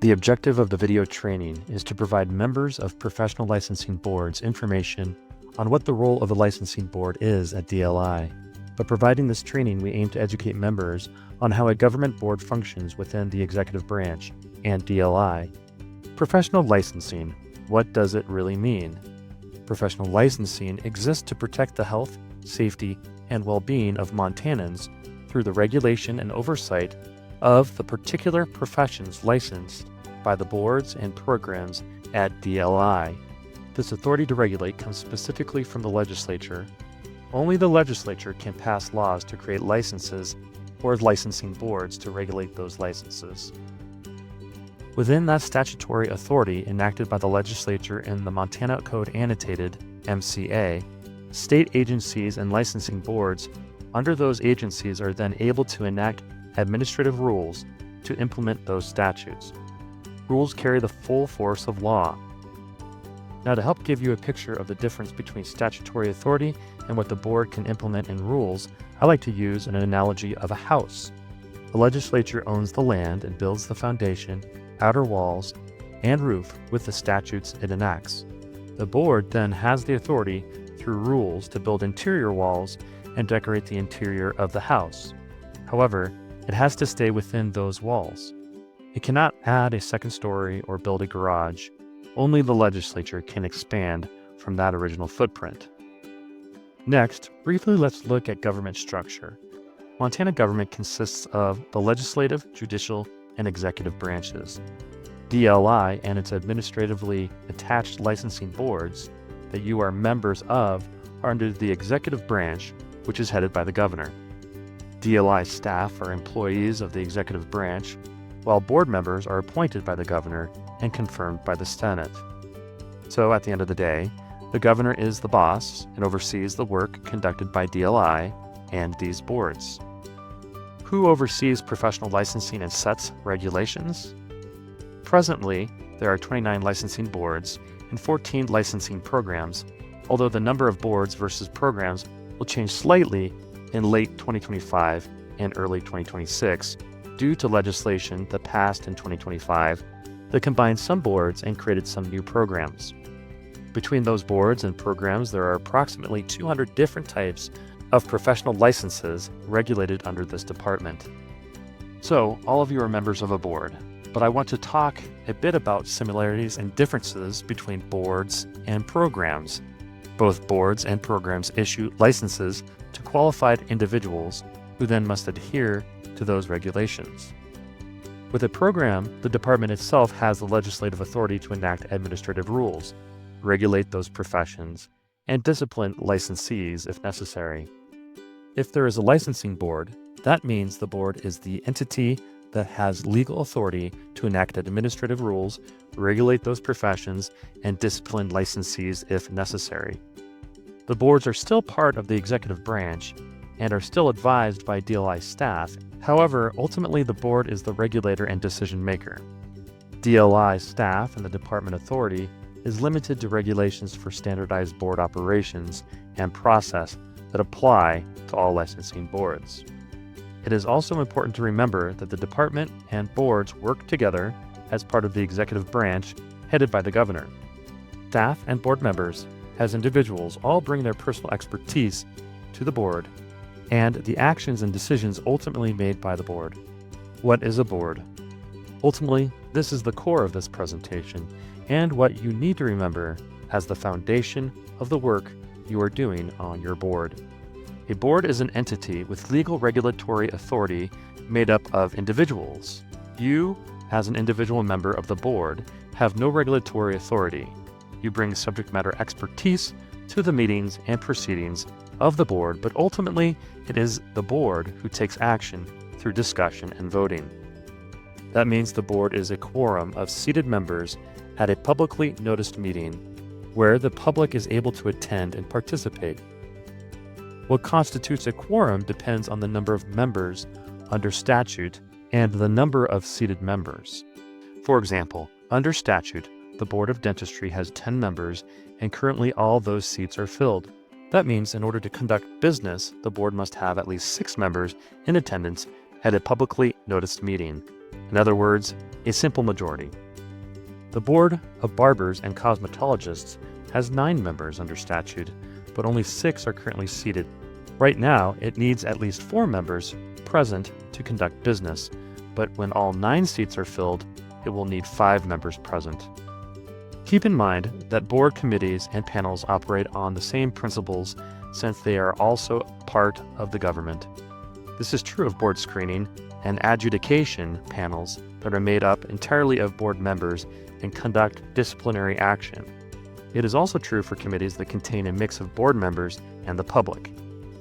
The objective of the video training is to provide members of professional licensing boards information on what the role of a licensing board is at DLI. By providing this training, we aim to educate members on how a government board functions within the executive branch and DLI. Professional licensing, what does it really mean? Professional licensing exists to protect the health, safety, and well-being of Montanans through the regulation and oversight of the particular professions licensed by the boards and programs at DLI. This authority to regulate comes specifically from the legislature. Only the legislature can pass laws to create licenses or licensing boards to regulate those licenses. Within that statutory authority enacted by the legislature in the Montana Code Annotated, MCA, state agencies and licensing boards under those agencies are then able to enact administrative rules to implement those statutes. Rules carry the full force of law. Now, to help give you a picture of the difference between statutory authority and what the board can implement in rules, I like to use an analogy of a house. The legislature owns the land and builds the foundation, outer walls, and roof with the statutes it enacts. The board then has the authority through rules to build interior walls and decorate the interior of the house. However, it has to stay within those walls. It cannot add a second story or build a garage. Only the legislature can expand from that original footprint. Next, briefly let's look at government structure. Montana government consists of the legislative, judicial, and executive branches. DLI and its administratively attached licensing boards that you are members of are under the executive branch, which is headed by the governor. DLI staff are employees of the executive branch, while board members are appointed by the governor and confirmed by the Senate. So at the end of the day, the governor is the boss and oversees the work conducted by DLI and these boards. Who oversees professional licensing and sets regulations? Presently, there are 29 licensing boards and 14 licensing programs, although the number of boards versus programs will change slightly in late 2025 and early 2026 due to legislation that passed in 2025 that combined some boards and created some new programs. Between those boards and programs, there are approximately 200 different types of professional licenses regulated under this department. So, all of you are members of a board, but I want to talk a bit about similarities and differences between boards and programs. Both boards and programs issue licenses to qualified individuals who then must adhere to those regulations. With a program, the department itself has the legislative authority to enact administrative rules, regulate those professions, and discipline licensees if necessary. If there is a licensing board, that means the board is the entity that has legal authority to enact administrative rules, regulate those professions, and discipline licensees if necessary. The boards are still part of the executive branch and are still advised by DLI staff. However, ultimately the board is the regulator and decision maker. DLI staff and the department authority is limited to regulations for standardized board operations and process that apply to all licensing boards. It is also important to remember that the department and boards work together as part of the executive branch headed by the governor. Staff and board members, as individuals, all bring their personal expertise to the board and the actions and decisions ultimately made by the board. What is a board? Ultimately, this is the core of this presentation and what you need to remember as the foundation of the work you are doing on your board. A board is an entity with legal regulatory authority made up of individuals. You, as an individual member of the board, have no regulatory authority. You bring subject matter expertise to the meetings and proceedings of the board, but ultimately it is the board who takes action through discussion and voting. That means the board is a quorum of seated members at a publicly noticed meeting where the public is able to attend and participate. What constitutes a quorum depends on the number of members under statute and the number of seated members. For example, under statute, the Board of Dentistry has 10 members and currently all those seats are filled. That means in order to conduct business, the board must have at least 6 members in attendance at a publicly noticed meeting. In other words, a simple majority. The Board of Barbers and Cosmetologists has 9 members under statute, but only 6 are currently seated. Right now, it needs at least 4 members present to conduct business, but when all 9 seats are filled, it will need 5 members present. Keep in mind that board committees and panels operate on the same principles since they are also part of the government. This is true of board screening and adjudication panels that are made up entirely of board members and conduct disciplinary action. It is also true for committees that contain a mix of board members and the public.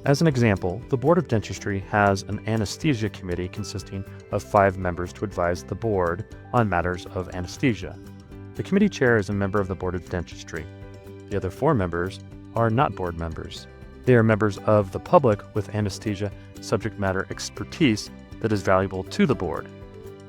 As an example, the Board of Dentistry has an anesthesia committee consisting of 5 members to advise the board on matters of anesthesia. The committee chair is a member of the Board of Dentistry. The other 4 members are not board members. They are members of the public with anesthesia subject matter expertise that is valuable to the board.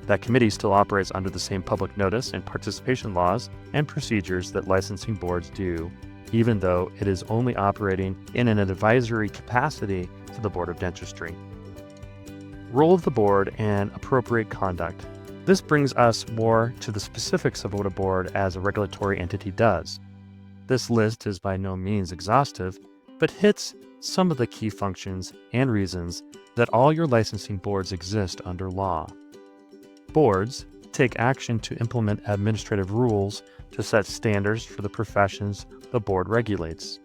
That committee still operates under the same public notice and participation laws and procedures that licensing boards do, even though it is only operating in an advisory capacity to the Board of Dentistry. Role of the board and appropriate conduct. This brings us more to the specifics of what a board as a regulatory entity does. This list is by no means exhaustive, but hits some of the key functions and reasons that all your licensing boards exist under law. Boards take action to implement administrative rules to set standards for the professions the board regulates.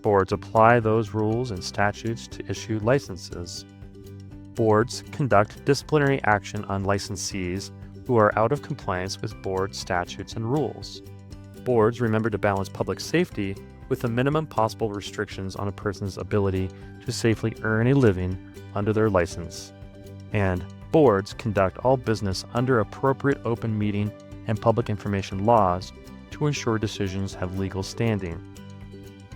Boards apply those rules and statutes to issue licenses. Boards conduct disciplinary action on licensees who are out of compliance with board statutes and rules. Boards remember to balance public safety with the minimum possible restrictions on a person's ability to safely earn a living under their license. And boards conduct all business under appropriate open meeting and public information laws to ensure decisions have legal standing.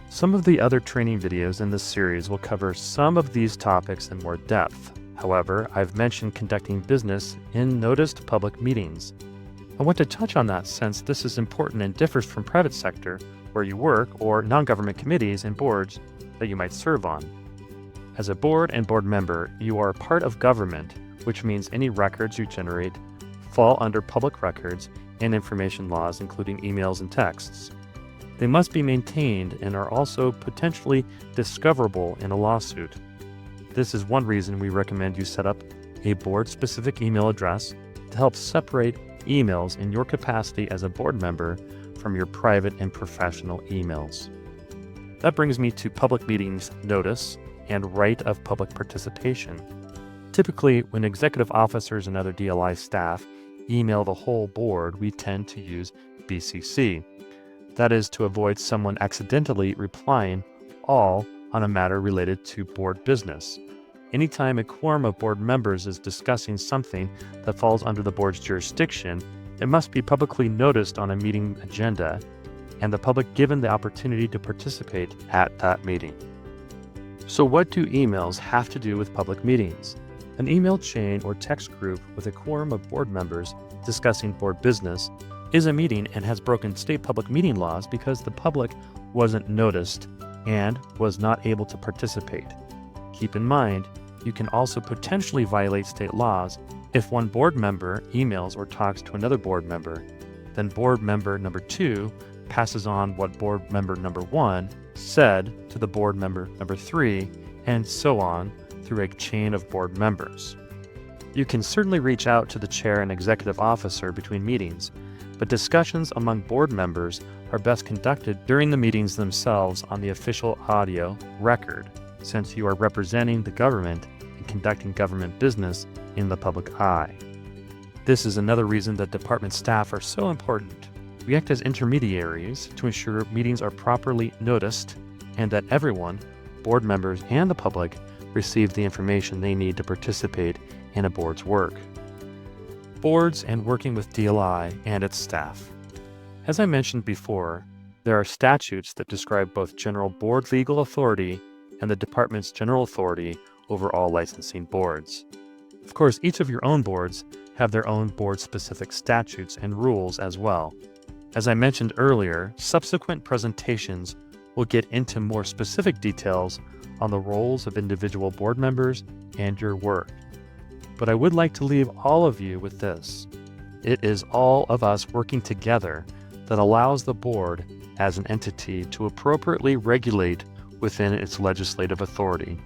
Some of the other training videos in this series will cover some of these topics in more depth. However, I've mentioned conducting business in noticed public meetings. I want to touch on that since this is important and differs from private sector where you work or non-government committees and boards that you might serve on. As a board and board member, you are part of government, which means any records you generate fall under public records and information laws, including emails and texts. They must be maintained and are also potentially discoverable in a lawsuit. This is one reason we recommend you set up a board-specific email address to help separate emails in your capacity as a board member from your private and professional emails. That brings me to public meetings notice and right of public participation. Typically, when executive officers and other DLI staff email the whole board, we tend to use BCC. That is to avoid someone accidentally replying all on a matter related to board business. Anytime a quorum of board members is discussing something that falls under the board's jurisdiction, it must be publicly noticed on a meeting agenda and the public given the opportunity to participate at that meeting. So what do emails have to do with public meetings? An email chain or text group with a quorum of board members discussing board business is a meeting and has broken state public meeting laws because the public wasn't noticed and was not able to participate. Keep in mind, you can also potentially violate state laws if one board member emails or talks to another board member. Then board member number 2 passes on what board member number 1 said to the board member number 3, and so on through a chain of board members. You can certainly reach out to the chair and executive officer between meetings, but discussions among board members are best conducted during the meetings themselves on the official audio record, since you are representing the government and conducting government business in the public eye. This is another reason that department staff are so important. We act as intermediaries to ensure meetings are properly noticed and that everyone, board members and the public, receive the information they need to participate in a board's work. Boards and working with DLI and its staff. As I mentioned before, there are statutes that describe both general board legal authority and the department's general authority over all licensing boards. Of course, each of your own boards have their own board-specific statutes and rules as well. As I mentioned earlier, subsequent presentations will get into more specific details on the roles of individual board members and your work. But I would like to leave all of you with this. It is all of us working together that allows the board as an entity to appropriately regulate within its legislative authority.